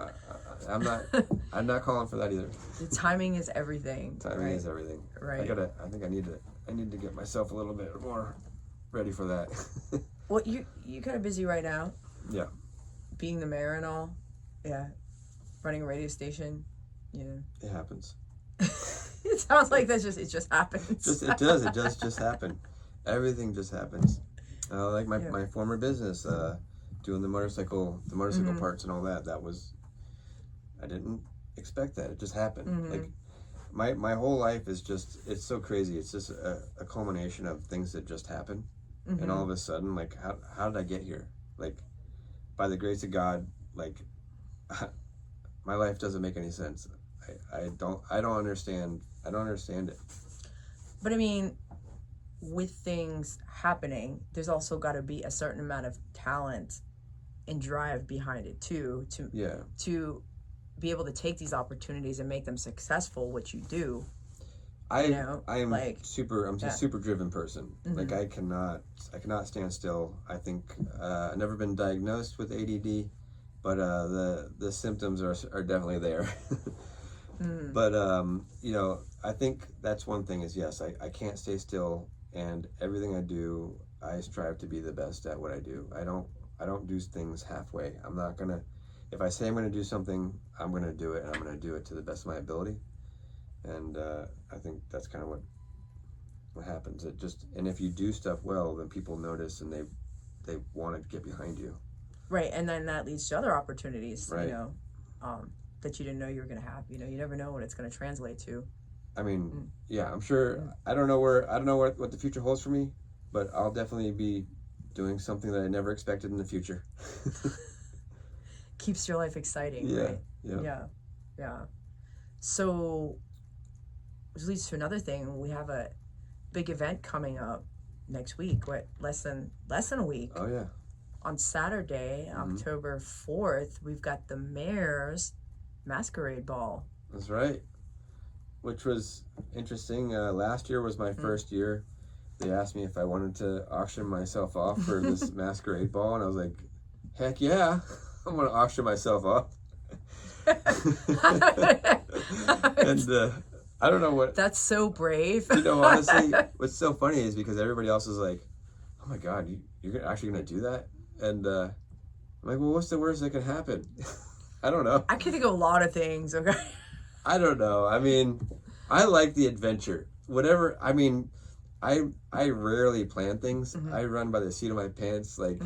I'm not calling for that either. The timing is everything. Timing is everything. Right. I think I need to get myself a little bit more ready for that. Well, you kind of busy right now. Yeah. Being the mayor and all. Yeah. Running a radio station. Yeah. It happens. It sounds like it just happens. It does just happen. Everything just happens. Like my former business, doing the motorcycle parts and all that. I didn't expect that. It just happened. Like my whole life is it's so crazy. It's just a culmination of things that just happen. And all of a sudden, like, how did I get here? Like, by the grace of God, like, my life doesn't make any sense. I don't understand it. But I mean, with things happening, there's also got to be a certain amount of talent and drive behind it too, to be able to take these opportunities and make them successful, which you do. I am like, I'm a super driven person. Like I cannot stand still. I think I've never been diagnosed with ADD, but the symptoms are definitely there. But you know, I think that's one thing is, yes, I can't stay still, and everything I do, I strive to be the best at what I do. I don't do things halfway. I'm not gonna, if I say I'm gonna do something, I'm gonna do it, and I'm gonna do it to the best of my ability. And I think that's kind of what happens. And if you do stuff well, then people notice and they want to get behind you. Right, and then that leads to other opportunities, right. You know, that you didn't know you were going to have. You know, you never know what it's going to translate to. I mean, yeah, I'm sure. I don't know what the future holds for me, but I'll definitely be doing something that I never expected in the future. Keeps your life exciting, right? Yeah. So, which leads to another thing. We have a big event coming up next week. Less than a week. Oh yeah. On Saturday, October 4th, we've got the mayor's Masquerade Ball. That's right. Which was interesting. Last year was my first year. They asked me if I wanted to auction myself off for this Masquerade Ball, and I was like, heck yeah, I'm going to auction myself off. And I don't know what... That's so brave. You know, honestly, what's so funny is because everybody else is like, oh my God, you're actually going to do that? And I'm like, well, what's the worst that could happen? I don't know. I can think of a lot of things, okay? I don't know. I mean, I like the adventure. Whatever, I mean, I rarely plan things. I run by the seat of my pants. Like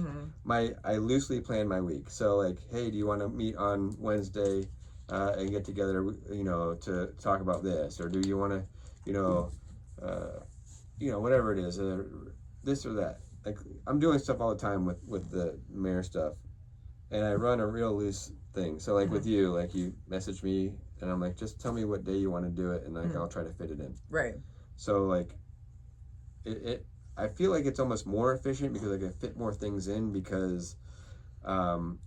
I loosely plan my week. So like, hey, do you want to meet on Wednesday and get together, to talk about this, or do you want to, whatever it is, this or that. Like I'm doing stuff all the time with the mayor stuff, and I run a real loose thing. So like with you, like you message me, and I'm like, just tell me what day you want to do it, and like I'll try to fit it in. Right. So like. I feel like it's almost more efficient because I can fit more things in because I'm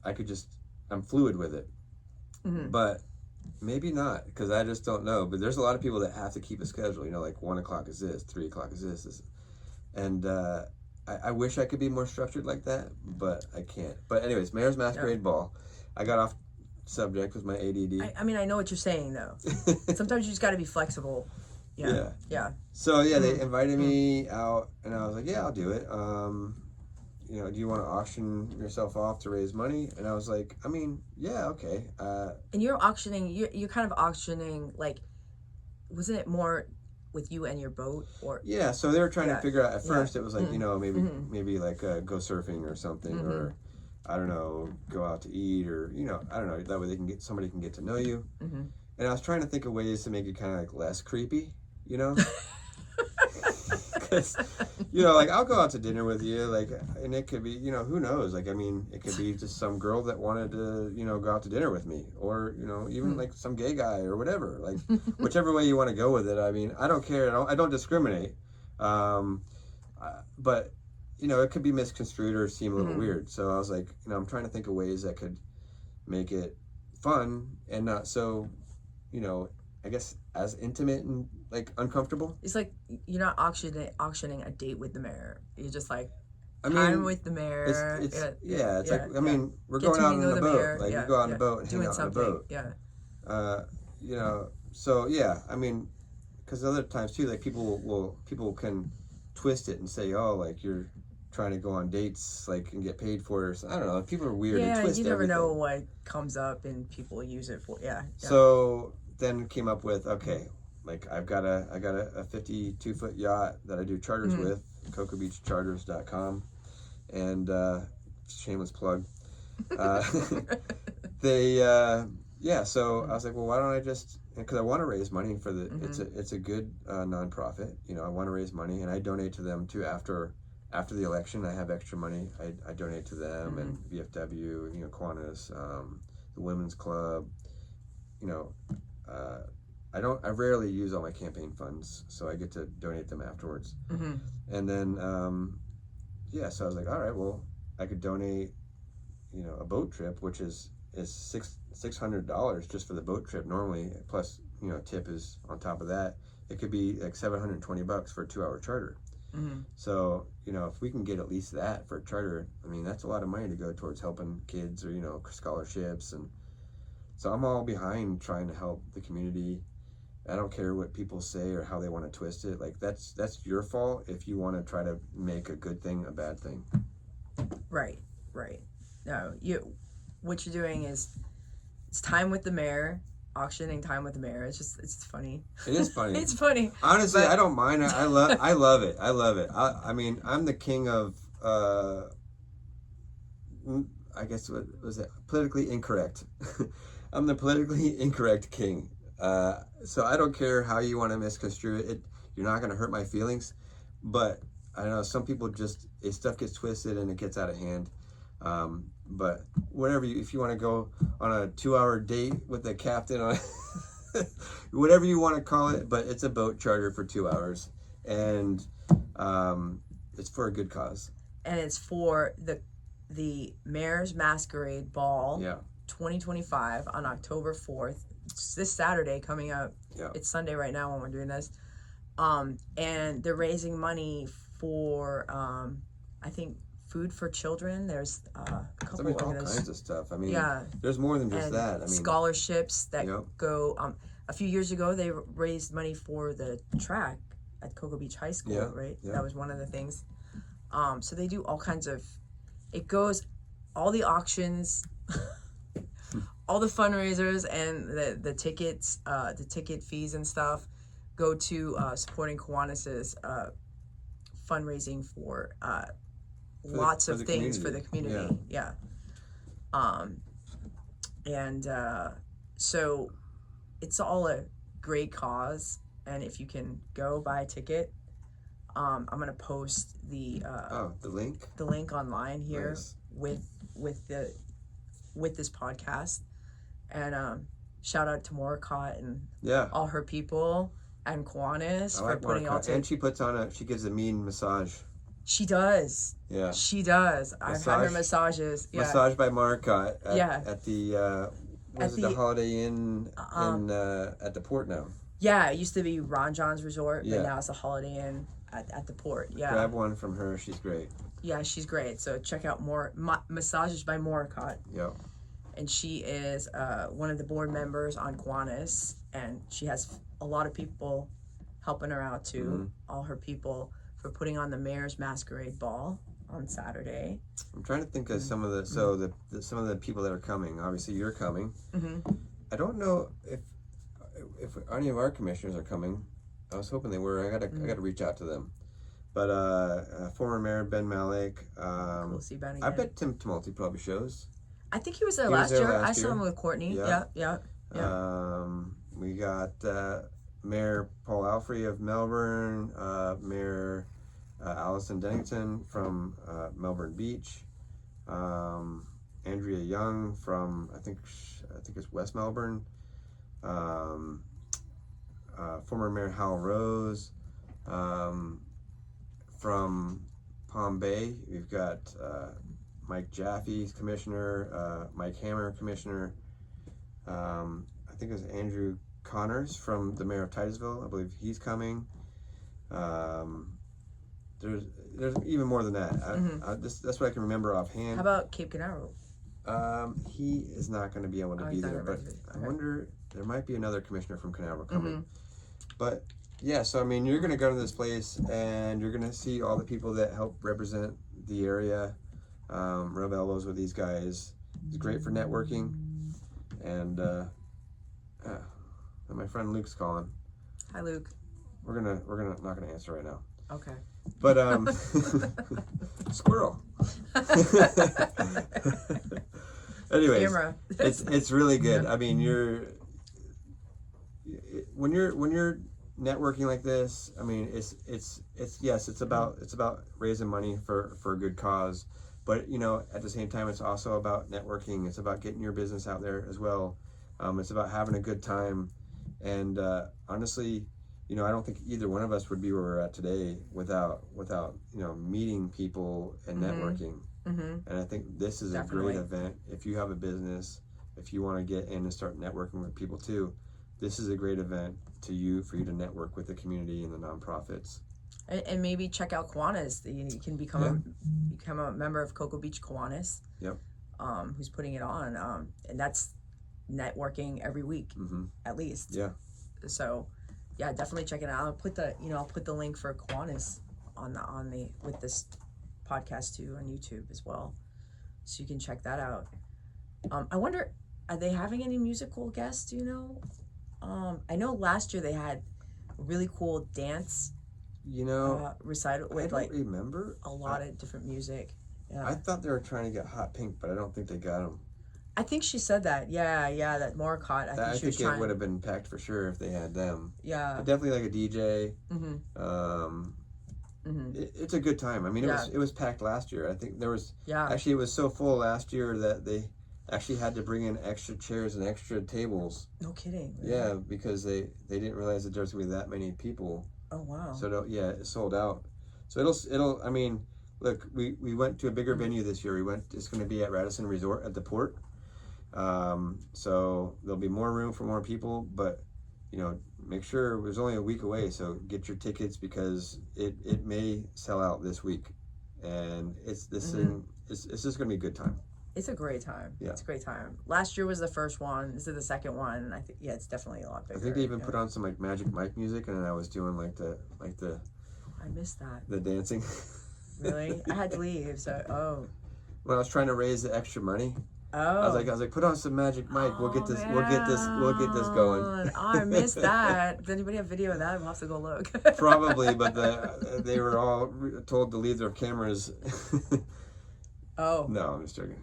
fluid with it. But maybe not, because I just don't know. But there's a lot of people that have to keep a schedule, like 1 o'clock is this, 3 o'clock is this. And I wish I could be more structured like that, but I can't. But anyways, Mayor's Masquerade Ball. I got off subject with my ADD. I mean, I know what you're saying, though. Sometimes you just got to be flexible. Yeah. So they invited me out, and I was like, yeah, I'll do it. Do you want to auction yourself off to raise money? And I was like, I mean, yeah, okay. And you're auctioning. You're kind of auctioning, like, wasn't it more with you and your boat, or? Yeah. So they were trying to figure out. At first, it was like maybe like go surfing or something, or I don't know, go out to eat, or I don't know. That way somebody can get to know you. And I was trying to think of ways to make it kind of like less creepy. Because like I'll go out to dinner with you, like, and it could be, who knows, like, I mean, it could be just some girl that wanted to, go out to dinner with me, or even like some gay guy or whatever, like whichever way you want to go with it. I mean, I don't care. I don't discriminate, but it could be misconstrued or seem a little weird. So I was like, I'm trying to think of ways that could make it fun and not so, I guess as intimate and like uncomfortable. It's like you're not auctioning a date with the mayor. You're just like time with the mayor. It's like I mean we're going out on a boat. Like you go out on a boat and hang out on a boat. So yeah, I mean, because other times too, like people can twist it and say, oh, like you're trying to go on dates, like, and get paid for it, or something. I don't know. People are weird and twist you never everything. know what comes up and people use it for. So then came up with, okay, like I got a 52-foot yacht that I do charters with, CocoaBeachCharters.com, and shameless plug. So I was like, well, why don't I just, because I want to raise money for the, it's a good nonprofit, I want to raise money, and I donate to them too after the election. I have extra money, I donate to them, and VFW, Kiwanis, the Women's Club, I rarely use all my campaign funds, so I get to donate them afterwards. And then, so I was like, all right, well, I could donate, a boat trip, which is $600 just for the boat trip normally, plus, tip is on top of that. It could be like $720 for a 2-hour charter. So, if we can get at least that for a charter, I mean, that's a lot of money to go towards helping kids or, scholarships. And so I'm all behind trying to help the community. I don't care what people say or how they want to twist it. Like, that's your fault if you want to try to make a good thing a bad thing. Right. No, what you're doing is, it's time with the mayor, auctioning time with the mayor. It's funny. It is funny. It's funny. Honestly, I don't mind. I love it. I love it. I mean, I'm the king of, I guess, what was it? Politically incorrect. I'm the politically incorrect king. So I don't care how you want to misconstrue it. You're not going to hurt my feelings. But I know some people stuff gets twisted and it gets out of hand. But if you want to go on a 2-hour date with the captain on whatever you want to call it, but it's a boat charter for 2 hours, and it's for a good cause. And it's for the Mayor's Masquerade Ball, 2025 on October 4th. It's this Saturday coming up. It's Sunday right now when we're doing this. And they're raising money for I think food for children. There's a couple of all kinds of stuff. I mean, there's more than just that. I mean, scholarships that go. A few years ago, they raised money for the track at Cocoa Beach High School, right? That was one of the things. So they do all kinds of. It goes, all the auctions, all the fundraisers, and the tickets, the ticket fees and stuff, go to supporting Kiwanis's fundraising for lots of things for the community. Yeah. And so it's all a great cause, and if you can go buy a ticket, I'm gonna post the link online here. Nice. with this podcast, and shout out to Moricott and all her people and Kiwanis for putting all and she gives a mean massage. She does. Yeah. She does. I've had her massages. Yeah. Massage by Marcotte at the the Holiday Inn at the port now. Yeah, it used to be Ron John's Resort, but now it's a Holiday Inn at the port. Yeah. Grab one from her. She's great. Yeah, she's great. So check out Massages by Moricott. Yeah. And she is one of the board members on Kiwanis, and she has a lot of people helping her out too. Mm-hmm. All her people for putting on the Mayor's Masquerade Ball on Saturday. I'm trying to think of some of the some of the people that are coming. Obviously, you're coming. Mm-hmm. I don't know if any of our commissioners are coming. I was hoping they were. I gotta reach out to them. But former Mayor Ben Malik. We'll see Ben again. I bet Tim Tumulty probably shows. I think he was there last year. I saw him with Courtney. Yeah. We got Mayor Paul Alfrey of Melbourne, Mayor Allison Dennington from Melbourne Beach, Andrea Young from I think it's West Melbourne, former Mayor Hal Rose from Palm Bay. We've got Mike Jaffe, Commissioner, Mike Hammer, Commissioner. I think it was Andrew Connors from the Mayor of Titusville. I believe he's coming. There's even more than that. That's what I can remember offhand. How about Cape Canaveral? He is not going to be able to be there, but I wonder, there might be another commissioner from Canaveral coming. Mm-hmm. But yeah, so I mean, you're going to go to this place and you're going to see all the people that help represent the area. Rub elbows with these guys. It's great for networking. And my friend Luke's calling. Hi, Luke. We're not gonna answer right now. Okay. But squirrel. Anyways, it's really good. I mean, when you're networking like this, I mean, it's about raising money for a good cause, but at the same time, it's also about networking. It's about getting your business out there as well. It's about having a good time, and honestly, I don't think either one of us would be where we're at today without meeting people and networking. Mm-hmm. And I think this is a great event. If you have a business, if you want to get in and start networking with people too, this is a great event for you to network with the community and the nonprofits. And maybe check out Kiwanis. You can become a member of Cocoa Beach Kiwanis. Yep. Who's putting it on? And that's networking every week, at least. Yeah. So, yeah, definitely check it out. I'll put the link for Kiwanis with this podcast too on YouTube as well, so you can check that out. I wonder, are they having any musical guests? Do you know? I know last year they had a really cool dance. Recital with remember a lot of different music. Yeah. I thought they were trying to get Hot Pink, but I don't think they got them. I think she said that. Yeah, that Moricott. I think it would have been packed for sure if they had them. Yeah. But definitely like a DJ. It's a good time. I mean, it was packed last year. I think there was. Yeah. Actually, it was so full last year that they actually had to bring in extra chairs and extra tables. No kidding. Really? Yeah, because they didn't realize that there was gonna be that many people. Oh wow. So it sold out. So it'll. I mean, look, we went to a bigger venue this year. It's going to be at Radisson Resort at the port. So there'll be more room for more people, but make sure it was only a week away. So get your tickets because it may sell out this week, and it's just going to be a good time. It's a great time. Yeah. It's a great time. Last year was the first one. This is the second one. And I think, it's definitely a lot bigger. I think they even put on some like Magic Mike music, and then I was doing like the. I missed that. The dancing. Really? I had to leave. So When I was trying to raise the extra money, Oh. I was like, put on some Magic Mike. We'll get this going. Oh, I missed that. Does anybody have video of that? We'll have to go look. Probably, but they were all told to leave their cameras. Oh. No, I'm just joking.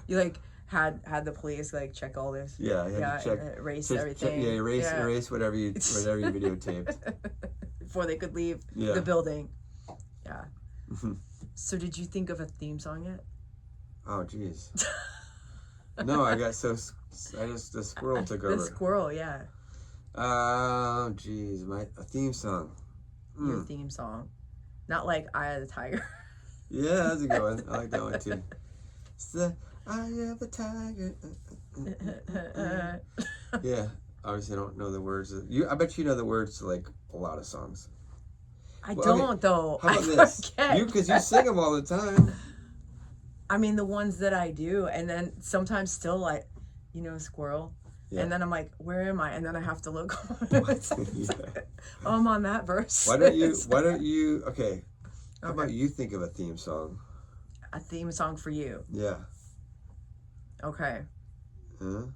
You like had the police like check all this. Yeah, yeah, to check, erase everything. Erase whatever you videotaped before they could leave the building. Yeah. So did you think of a theme song yet? Oh, jeez. No, the squirrel took over. The squirrel, yeah. Oh, jeez, a theme song. Your theme song, not like "Eye of the Tiger." Yeah, that's a good one. I like that one too. It's the Eye of the Tiger. Yeah, obviously I don't know the words. I bet you know the words to like a lot of songs. I don't though. How about this? Because you sing them all the time. I mean, the ones that I do, and then sometimes still like, squirrel. Yeah. And then I'm like, where am I? And then I have to look. Oh, I'm on that verse. Why don't you, okay. How about you think of a theme song? A theme song for you? Yeah. Okay. Huh?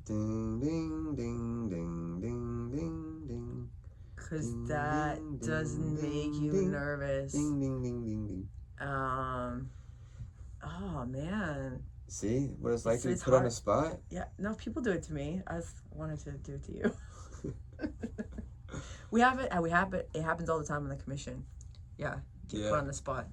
Ding, ding, ding, ding, ding, ding, ding. Because that doesn't make you nervous. Ding, ding, ding, ding, ding. Oh, man. See what it's like to be put on the spot? Yeah. No, people do it to me. I just wanted to do it to you. We have it. It happens all the time on the commission. Yeah. Get put on the spot.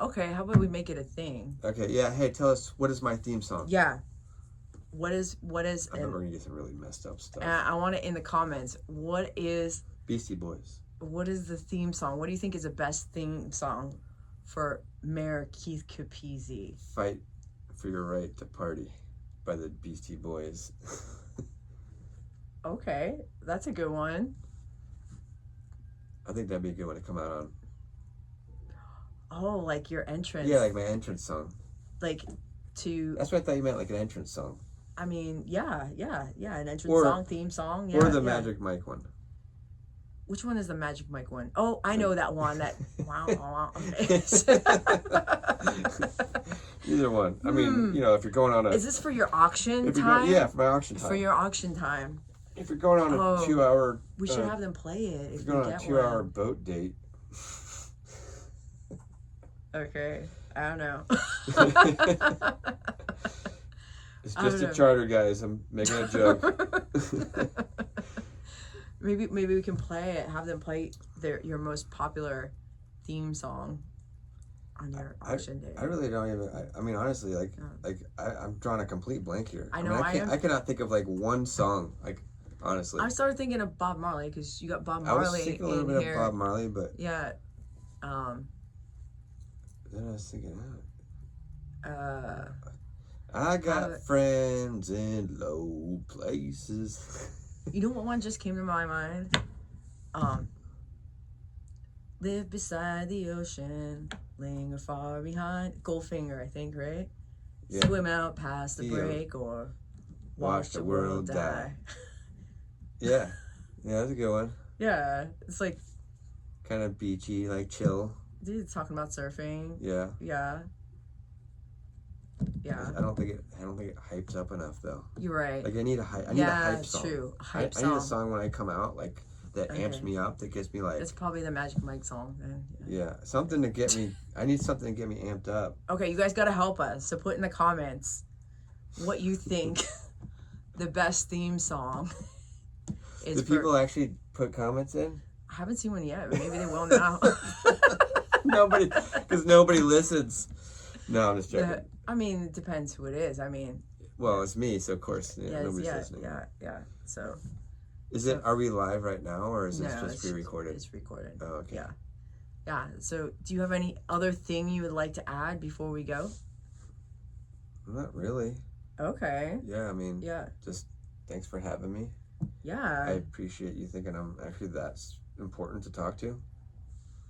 Okay, how about we make it a thing? Okay, yeah. Hey, tell us, what is my theme song? Yeah. What is? I bet we're gonna get some really messed up stuff. I want it in the comments. What is? Beastie Boys. What is the theme song? What do you think is the best theme song for Mayor Keith Capizzi? Fight for Your Right to Party by the Beastie Boys. Okay, that's a good one. I think that'd be a good one to come out on. Oh, like your entrance. Yeah, like my entrance song. Like to... That's what I thought you meant, like an entrance song. I mean, yeah, an entrance song, theme song. Yeah, or the Magic Mike one. Which one is the Magic Mike one? Oh, I know that one. That wow. Okay. Either one. I mean, if you're going on a... Is this for your auction time? Yeah, for my auction time. For your auction time. If you're going on a 2-hour... We should have them play it. If you're going on a 2-hour boat date. Okay. I don't know. It's just a charter, guys. I'm making a joke. Maybe we can play it. Have them play your most popular theme song on your auction day. I really don't even. I mean, honestly, I'm drawing a complete blank here. I know. I cannot think of like one song. Like, honestly, I started thinking of Bob Marley because you got Bob Marley. I was thinking a little bit of Bob Marley, but yeah. Then I was thinking, I got friends in low places. You know what one just came to my mind? Live beside the ocean, linger far behind. Goldfinger, I think, right? Yeah. Swim out past the break or watch the world die. Yeah, that's a good one. Yeah, it's like kind of beachy, like chill. Dude, talking about surfing. Yeah. Yeah. I don't think it hypes up enough though. You're right. Like I need a hype song. True. I need a song when I come out like that amps me up. That gets me like. It's probably the Magic Mike song then. Yeah, something to get me. I need something to get me amped up. Okay, you guys gotta help us. So put in the comments what you think the best theme song is. Do people actually put comments in? I haven't seen one yet. But maybe they will now. Because nobody listens. No, I'm just joking. I mean, it depends who it is. I mean, well, it's me, so of course nobody's listening. Yeah. So, are we live right now, or is this just pre-recorded? It's recorded. Oh, okay. Yeah. So, do you have any other thing you would like to add before we go? Not really. Okay. Yeah, I mean, yeah. Just thanks for having me. Yeah. I appreciate you thinking I'm actually that's important to talk to.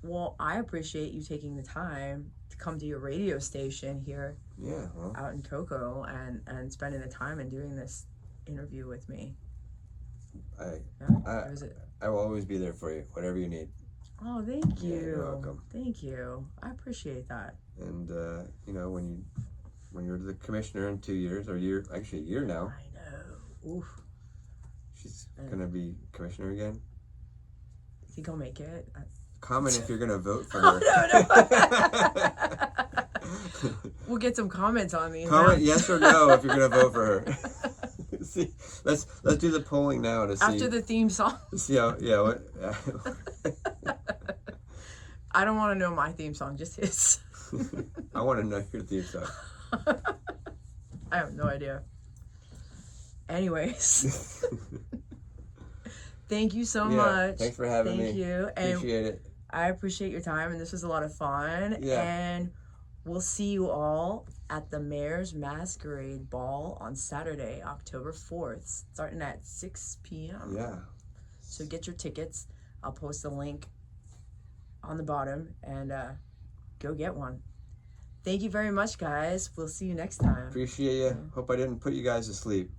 Well, I appreciate you taking the time to come to your radio station here. Yeah, well, out in Cocoa and spending the time and doing this interview with me. I will always be there for you, whatever you need. Oh, thank you. Yeah, you're welcome. Thank you. I appreciate that. And you know, when you're the commissioner in 2 years, or a year now. I know. Oof. She's gonna be commissioner again. You think I'll make it? Comment if you're gonna vote for her. No. We'll get some comments on these. Comment yes or no if you're gonna vote for her. See, let's do the polling now to see. After the theme song. See how what. I don't want to know my theme song, just his. I want to know your theme song. I have no idea. Anyways. Thank you so much. Thanks for having me. Thank you. Appreciate it. I appreciate your time, and this was a lot of fun. Yeah. And we'll see you all at the Mayor's Masquerade Ball on Saturday, October 4th, starting at 6 p.m. Yeah. So get your tickets. I'll post a link on the bottom, and go get one. Thank you very much, guys. We'll see you next time. Appreciate you. Hope I didn't put you guys to sleep.